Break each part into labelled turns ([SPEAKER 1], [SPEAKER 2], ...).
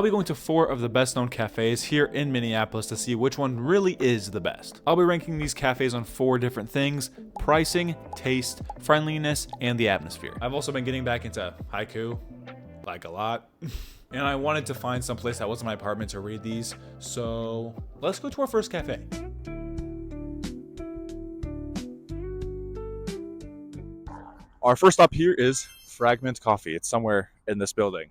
[SPEAKER 1] I'll be going to 4 of the best known cafes here in Minneapolis to see which one really is the best. I'll be ranking these cafes on 4 different things: pricing, taste, friendliness, and the atmosphere. I've also been getting back into haiku, like a lot. And I wanted to find some place that wasn't my apartment to read these. So let's go to our first cafe.
[SPEAKER 2] Our first stop here is FRGMNT Coffee. It's somewhere in this building,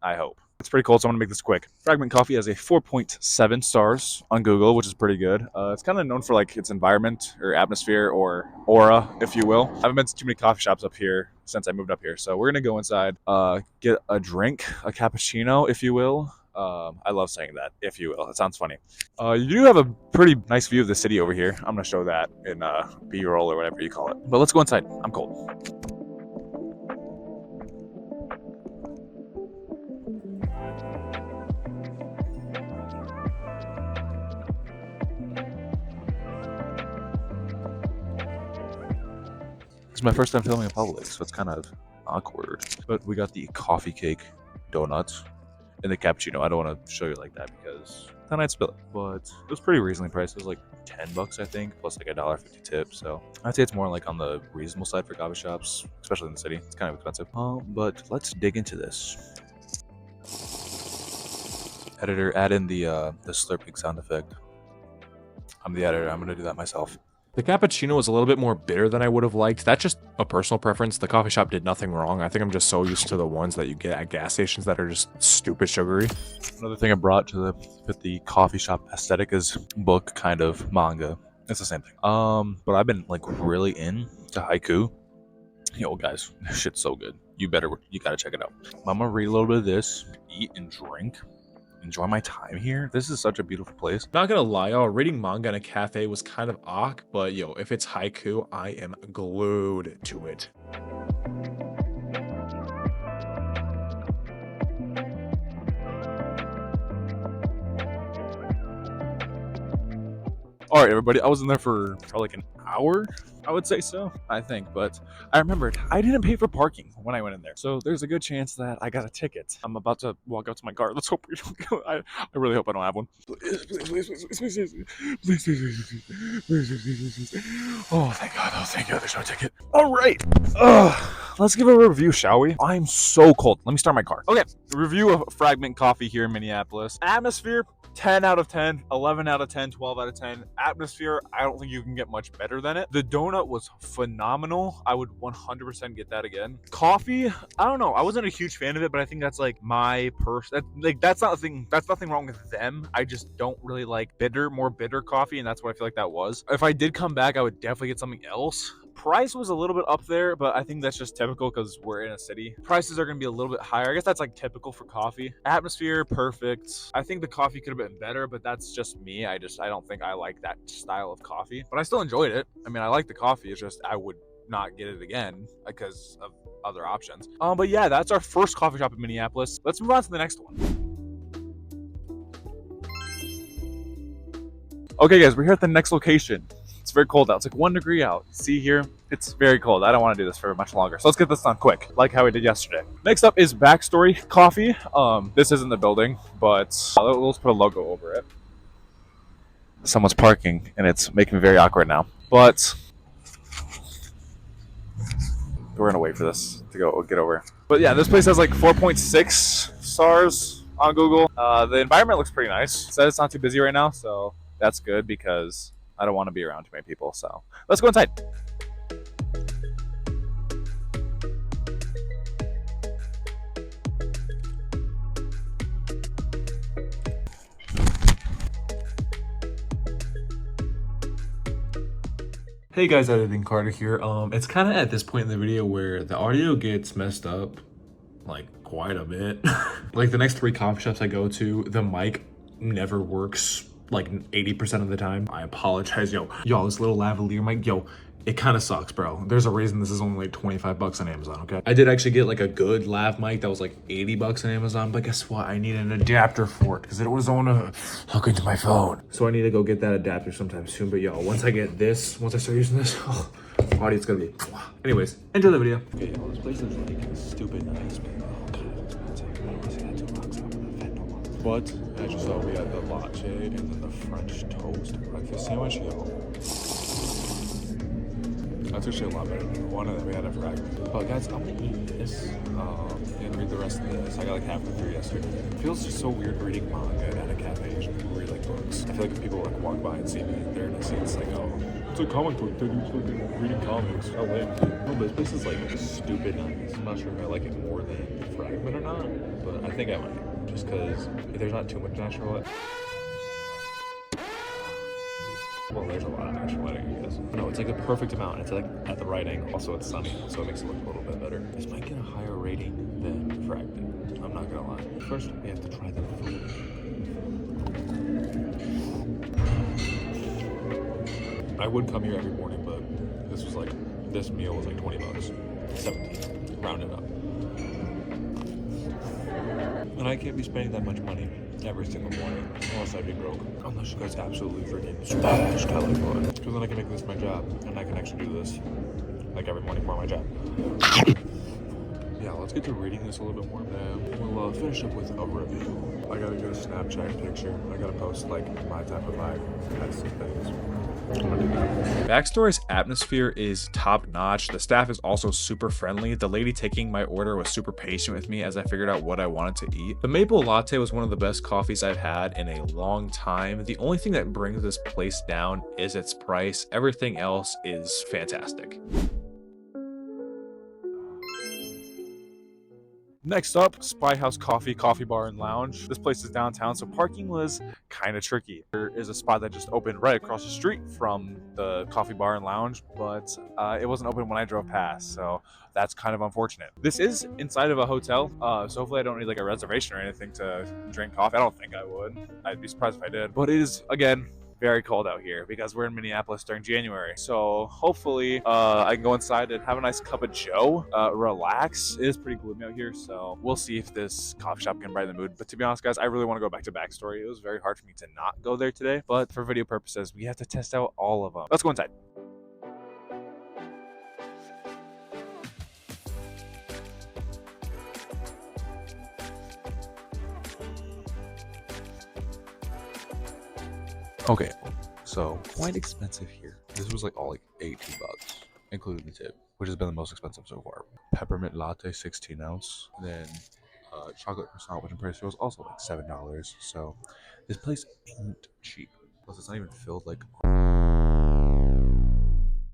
[SPEAKER 2] I hope. It's pretty cool, so I'm gonna make this quick. FRGMNT Coffee has a 4.7 stars on Google, which is pretty good. It's kind of known for like its environment or atmosphere or aura, if you will. I haven't been to too many coffee shops up here since I moved up here, so we're gonna go inside, get a drink, a cappuccino, if you will. I love saying that, if you will. It sounds funny. You do have a pretty nice view of the city over here. I'm gonna show that in B-roll or whatever you call it. But let's go inside. I'm cold. It's my first time filming in public, so it's kind of awkward. But we got the coffee cake donuts and the cappuccino. I don't want to show you like that because then I'd spill it. But it was pretty reasonably priced. It was like $10, I think, plus like $1.50 tip. So I'd say it's more like on the reasonable side for coffee shops, especially in the city. It's kind of expensive. But let's dig into this. Editor, add in the slurping sound effect. I'm the editor. I'm gonna do that myself.
[SPEAKER 3] The cappuccino was a little bit more bitter than I would have liked. That's just a personal preference. The coffee shop did nothing wrong. I think I'm just so used to the ones that you get at gas stations that are just stupid sugary.
[SPEAKER 2] Another thing I brought to the coffee shop aesthetic is book kind of manga. It's the same thing. But I've been like really into haiku. Yo guys, this shit's so good. You gotta check it out. I'm gonna read a little bit of this, eat and drink. Enjoy my time here. This is such a beautiful place.
[SPEAKER 3] Not gonna lie, y'all, reading manga in a cafe was kind of awk, but yo, if it's haiku, I am glued to it.
[SPEAKER 2] All right, everybody. I was in there for probably like an hour. I would say so, I think. But I remembered I didn't pay for parking when I went in there. So there's a good chance that I got a ticket. I'm about to walk out to my car. Let's hope we don't go. I really hope I don't have one. Please. Oh, thank God. Oh, thank God. There's no ticket. All right. Let's give a review, shall we? I'm so cold. Let me start my car. Okay. Review of FRGMNT Coffee here in Minneapolis. Atmosphere, 10 out of 10, 11 out of 10, 12 out of 10. Atmosphere, I don't think you can get much better than it. The donut was phenomenal. I would 100% get that again. Coffee, I don't know. I wasn't a huge fan of it, but I think that's like my that's nothing wrong with them. I just don't really like more bitter coffee, and that's what I feel like that was. If I did come back, I would definitely get something else. Price was a little bit up there, but I think that's just typical because we're in a city. Prices are going to be a little bit higher. I guess that's like typical for coffee. Atmosphere, perfect. I think the coffee could have been better, but that's just me. I don't think I like that style of coffee, but I still enjoyed it. I mean, I like the coffee. It's just I would not get it again because of other options. But yeah, that's our first coffee shop in Minneapolis. Let's move on to the next one. Okay, guys, we're here at the next location. It's very cold out. It's like 1 degree out. See here? It's very cold. I don't want to do this for much longer. So let's get this done quick, like how we did yesterday. Next up is Backstory Coffee. This isn't the building, but let's put a logo over it. Someone's parking, and it's making me very awkward now. But we're gonna wait for this to get over. But yeah, this place has like 4.6 stars on Google. The environment looks pretty nice. It says it's not too busy right now, so that's good because I don't want to be around too many people. So let's go inside.
[SPEAKER 3] Hey guys, Editing Carter here. It's kind of at this point in the video where the audio gets messed up, like quite a bit. Like the next 3 coffee shops I go to, the mic never works like 80% of the time. I apologize, y'all, this little lavalier mic, it kind of sucks, bro. There's a reason this is only like 25 bucks on Amazon, okay? I did actually get like a good lav mic that was like 80 bucks on Amazon, but guess what? I need an adapter for it because it was on a hook into my phone. So I need to go get that adapter sometime soon. But yo, once I start using this, audio's gonna be. Anyways, enjoy the video.
[SPEAKER 1] Okay, well, this place is like stupid nice, but oh god, it's expensive. I don't want to see that $2 out of the fentanyl.
[SPEAKER 2] But as you saw, we had the latte and then the French toast breakfast sandwich. Yo, that's actually a lot better than the one that we had at FRGMNT. But guys, I'm gonna eat this and read the rest of this. I got like halfway through yesterday. It feels just so weird reading manga at a cafe. Usually people read like books. I feel like if people like walk by and see me, they're gonna see it's like, oh, it's a comic book. They're fucking reading comics. How lame. No, but this place is like stupid nice. I'm not sure if I like it more than FRGMNT or not, but I think I might. Just because there's not too much natural light. Well, there's a lot of natural lighting, I guess. No, it's like the perfect amount. It's like at the right angle. Also, it's sunny, so it makes it look a little bit better. This might get a higher rating than FRGMNT. I'm not gonna lie. First, we have to try the food. I would come here every morning, but this meal was like 20 bucks. 17, rounded up. And I can't be spending that much money every single morning unless I'd be broke. Unless you guys absolutely freaking smash California. Because then I can make this my job and I can actually do this like every morning for my job. Yeah, let's get to reading this a little bit more. Then we'll finish up with a review. I gotta get a Snapchat picture. I gotta post like my type of vibe. That's the things.
[SPEAKER 1] Backstory's atmosphere is top notch. The staff is also super friendly. The lady taking my order was super patient with me as I figured out what I wanted to eat. The maple latte was one of the best coffees I've had in a long time. The only thing that brings this place down is its price. Everything else is fantastic.
[SPEAKER 2] Next up, Spyhouse Coffee, coffee bar and lounge. This place is downtown, so parking was kind of tricky. There is a spot that just opened right across the street from the coffee bar and lounge, but it wasn't open when I drove past, so that's kind of unfortunate. This is inside of a hotel, so hopefully I don't need like a reservation or anything to drink coffee. I don't think I would. I'd be surprised if I did. But it is, again, very cold out here because we're in Minneapolis during January. So hopefully I can go inside and have a nice cup of joe, relax. It is pretty gloomy out here, so we'll see if this coffee shop can brighten the mood. But to be honest, guys, I really want to go back to Backstory. It was very hard for me to not go there today, but for video purposes, we have to test out all of them. Let's go inside. Okay, so quite expensive here. This was like all like 18 bucks, including the tip, which has been the most expensive so far. Peppermint latte, 16 ounce. Then chocolate croissant, which I'm pretty sure was also like $7. So this place ain't cheap. Plus, it's not even filled like.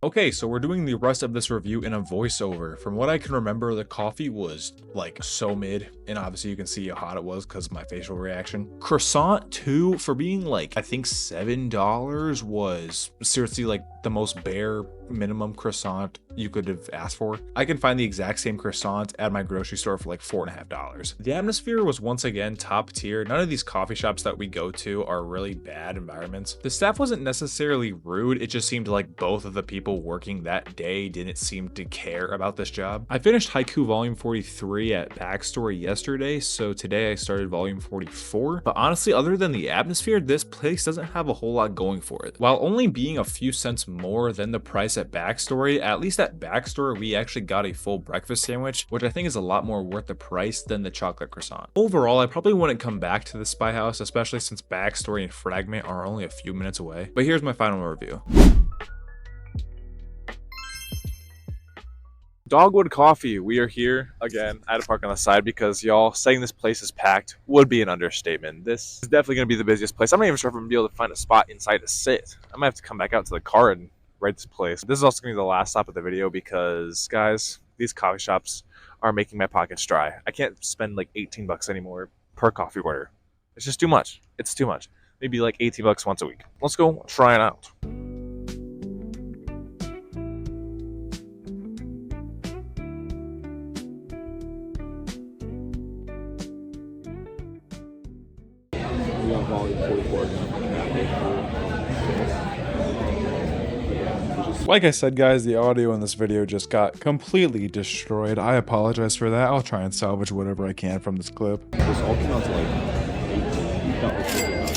[SPEAKER 1] Okay, so we're doing the rest of this review in a voiceover. From what I can remember, the coffee was like so mid, and obviously you can see how hot it was because of my facial reaction. Croissant too, for being like, I think $7 was seriously like the most bare minimum croissant you could have asked for. I can find the exact same croissant at my grocery store for like $4.50. The atmosphere was once again top tier. None of these coffee shops that we go to are really bad environments. The staff wasn't necessarily rude, it just seemed like both of the people working that day didn't seem to care about this job. I finished Haiku Volume 43 at Backstory yesterday, so today I started Volume 44. But honestly, other than the atmosphere, this place doesn't have a whole lot going for it. While only being a few cents more than the price at Backstory, at least at Backstory we actually got a full breakfast sandwich, which I think is a lot more worth the price than the chocolate croissant. Overall, I probably wouldn't come back to the Spyhouse, especially since Backstory and FRGMNT are only a few minutes away. But here's my final review.
[SPEAKER 2] Dogwood Coffee, we are here again. I had to park on the side because y'all saying this place is packed would be an understatement. This is definitely going to be the busiest place. I'm not even sure if I'm going to be able to find a spot inside to sit. I might have to come back out to the car and ride this place. This is also going to be the last stop of the video because, guys, these coffee shops are making my pockets dry. I can't spend like 18 bucks anymore per coffee order. It's just too much. It's too much. Maybe like 18 bucks once a week. Let's go try it out. Volume 44
[SPEAKER 3] Like I said, guys, the audio in this video just got completely destroyed. I apologize for that. I'll try and salvage whatever I can from this clip.
[SPEAKER 2] This all came out to like 18. Not like 50.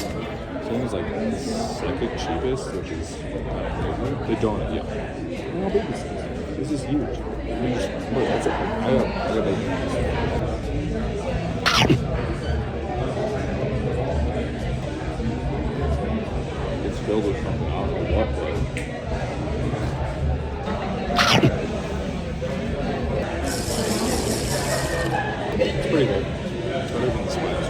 [SPEAKER 2] So it was like the second cheapest, which is the donut. Yeah. How big is this? This is huge. Look, that's it. I got like filled with something. I don't know what, but it's pretty good. It's better than the spice.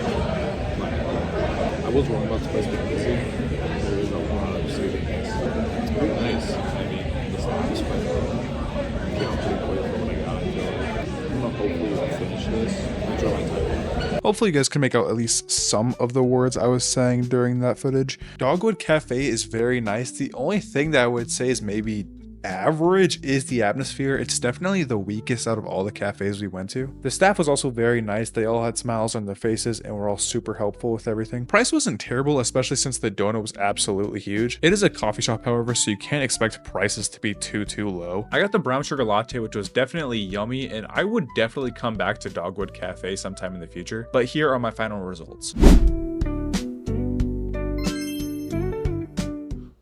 [SPEAKER 2] I was wrong about the spice being easy. There is a lot of sweetness. It's pretty nice. I mean, it's not the spice. I can't pretty quick for what I got. I'm gonna hopefully finish this. Enjoy my time.
[SPEAKER 4] Hopefully you guys can make out at least some of the words I was saying during that footage. Dogwood Cafe is very nice. The only thing that I would say is maybe average is the atmosphere. It's definitely the weakest out of all the cafes we went to. The staff was also very nice. They all had smiles on their faces and were all super helpful with everything. Price wasn't terrible, especially since the donut was absolutely huge. It is a coffee shop, however, so you can't expect prices to be too low. I got the brown sugar latte, which was definitely yummy, and I would definitely come back to Dogwood Cafe sometime in the future. But here are my final results.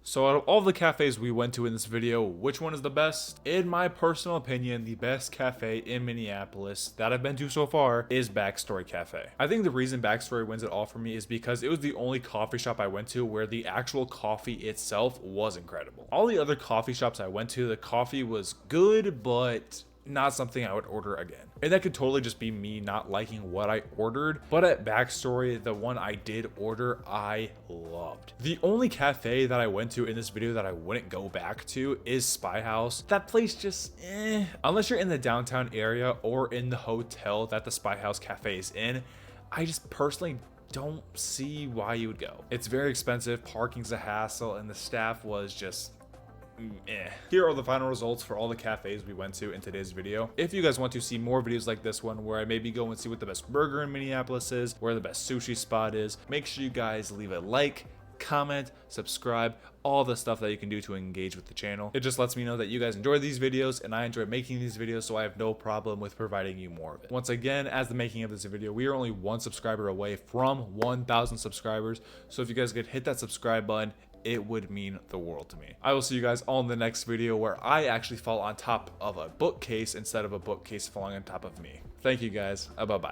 [SPEAKER 1] So out of all the cafes we went to in this video, which one is the best? In my personal opinion, the best cafe in Minneapolis that I've been to so far is Backstory Cafe. I think the reason Backstory wins it all for me is because it was the only coffee shop I went to where the actual coffee itself was incredible. All the other coffee shops I went to, the coffee was good, but not something I would order again. And that could totally just be me not liking what I ordered. But at Backstory, the one I did order, I loved. The only cafe that I went to in this video that I wouldn't go back to is Spyhouse. That place just, unless you're in the downtown area or in the hotel that the Spyhouse Cafe is in, I just personally don't see why you would go. It's very expensive, parking's a hassle, and the staff was just Here are the final results for all the cafes we went to in today's video. If you guys want to see more videos like this one where I maybe go and see what the best burger in Minneapolis is, where the best sushi spot is, make sure you guys leave a like, comment, subscribe, all the stuff that you can do to engage with the channel. It just lets me know that you guys enjoy these videos and I enjoy making these videos, so I have no problem with providing you more of it. Once again, as the making of this video, we are only 1 subscriber away from 1,000 subscribers, so if you guys could hit that subscribe button, it would mean the world to me. I will see you guys all in the next video where I actually fall on top of a bookcase instead of a bookcase falling on top of me. Thank you guys. Bye-bye.